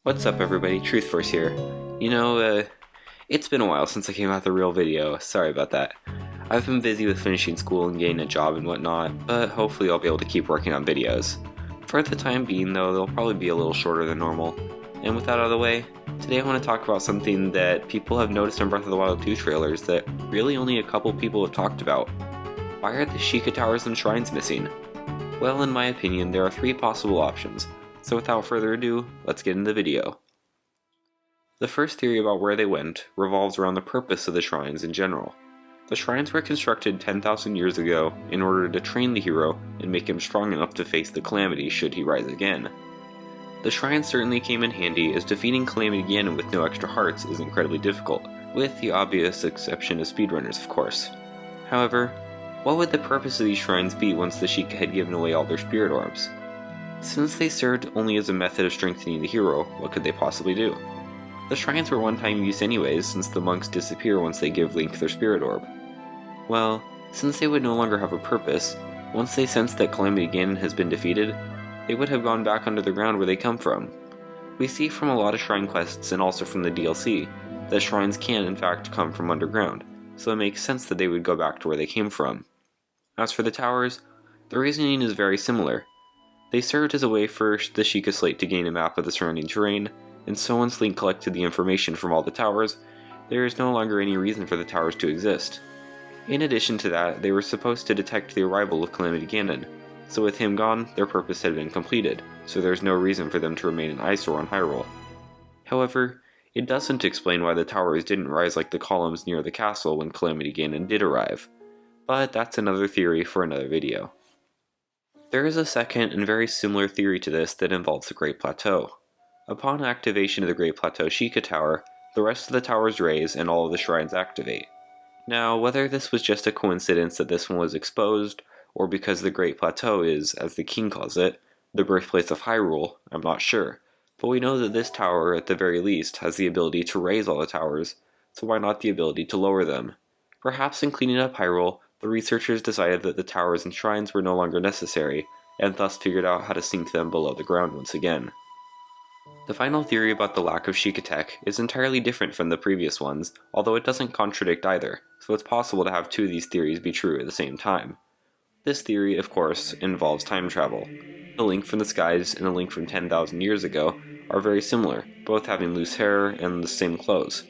What's up everybody, Truth Force here. It's been a while since I came out with a real video, sorry about that. I've been busy with finishing school and getting a job and whatnot, but hopefully I'll be able to keep working on videos. For the time being though, they'll probably be a little shorter than normal. And with that out of the way, today I want to talk about something that people have noticed in Breath of the Wild 2 trailers that really only a couple people have talked about. Why are the Sheikah towers and shrines missing? Well, in my opinion, there are three possible options. So without further ado, let's get into the video. The first theory about where they went revolves around the purpose of the shrines in general. The shrines were constructed 10,000 years ago in order to train the hero and make him strong enough to face the Calamity should he rise again. The shrines certainly came in handy, as defeating Calamity Ganon with no extra hearts is incredibly difficult, with the obvious exception of speedrunners of course. However, what would the purpose of these shrines be once the Sheikah had given away all their spirit orbs? Since they served only as a method of strengthening the hero, what could they possibly do? The shrines were one-time use anyways, since the monks disappear once they give Link their spirit orb. Well, since they would no longer have a purpose, once they sensed that Calamity Ganon has been defeated, they would have gone back under the ground where they come from. We see from a lot of shrine quests and also from the DLC, that shrines can in fact come from underground, so it makes sense that they would go back to where they came from. As for the towers, the reasoning is very similar. They served as a way for the Sheikah Slate to gain a map of the surrounding terrain, and so once Link collected the information from all the towers, there is no longer any reason for the towers to exist. In addition to that, they were supposed to detect the arrival of Calamity Ganon, so with him gone, their purpose had been completed, so there is no reason for them to remain an eyesore on Hyrule. However, it doesn't explain why the towers didn't rise like the columns near the castle when Calamity Ganon did arrive, but that's another theory for another video. There is a second and very similar theory to this that involves the Great Plateau. Upon activation of the Great Plateau Sheikah Tower, the rest of the towers raise and all of the shrines activate. Now, whether this was just a coincidence that this one was exposed, or because the Great Plateau is, as the king calls it, the birthplace of Hyrule, I'm not sure, but we know that this tower, at the very least, has the ability to raise all the towers, so why not the ability to lower them? Perhaps in cleaning up Hyrule, the researchers decided that the towers and shrines were no longer necessary, and thus figured out how to sink them below the ground once again. The final theory about the lack of Sheikah tech is entirely different from the previous ones, although it doesn't contradict either, so it's possible to have two of these theories be true at the same time. This theory, of course, involves time travel. A Link from the skies and a Link from 10,000 years ago are very similar, both having loose hair and the same clothes.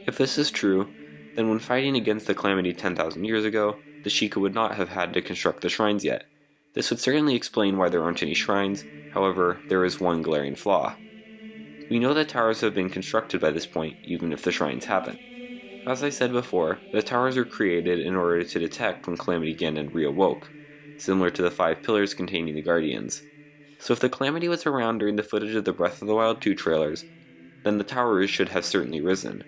If this is true, then when fighting against the Calamity 10,000 years ago, the Sheikah would not have had to construct the shrines yet. This would certainly explain why there aren't any shrines, however, there is one glaring flaw. We know that towers have been constructed by this point, even if the shrines haven't. As I said before, the towers were created in order to detect when Calamity Ganon reawoke, similar to the 5 pillars containing the Guardians. So if the Calamity was around during the footage of the Breath of the Wild 2 trailers, then the towers should have certainly risen.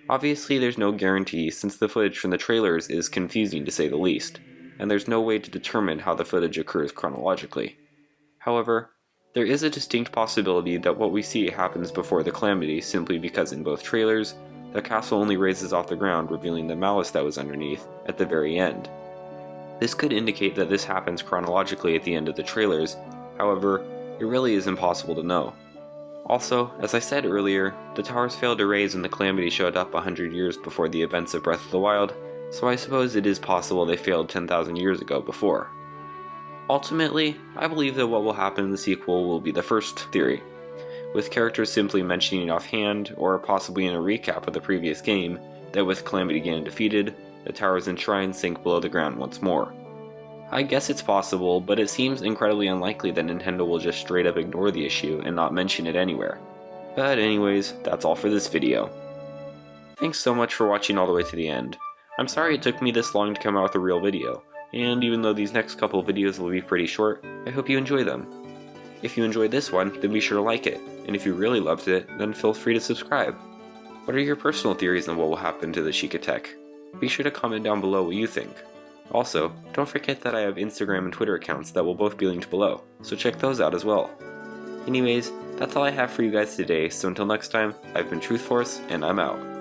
Obviously there's no guarantee since the footage from the trailers is confusing to say the least, and there's no way to determine how the footage occurs chronologically. However, there is a distinct possibility that what we see happens before the Calamity simply because in both trailers, the castle only raises off the ground revealing the malice that was underneath at the very end. This could indicate that this happens chronologically at the end of the trailers, however, it really is impossible to know. Also, as I said earlier, the towers failed to raise when the Calamity showed up 100 years before the events of Breath of the Wild, so I suppose it is possible they failed 10,000 years ago before. Ultimately, I believe that what will happen in the sequel will be the first theory, with characters simply mentioning offhand, or possibly in a recap of the previous game, that with Calamity Ganon defeated, the towers and shrines sink below the ground once more. I guess it's possible, but it seems incredibly unlikely that Nintendo will just straight up ignore the issue and not mention it anywhere. But anyways, that's all for this video. Thanks so much for watching all the way to the end. I'm sorry it took me this long to come out with a real video, and even though these next couple of videos will be pretty short, I hope you enjoy them. If you enjoyed this one, then be sure to like it, and if you really loved it, then feel free to subscribe. What are your personal theories on what will happen to the Sheikah tech? Be sure to comment down below what you think. Also, don't forget that I have Instagram and Twitter accounts that will both be linked below, so check those out as well. Anyways, that's all I have for you guys today, so until next time, I've been Truth Force, and I'm out.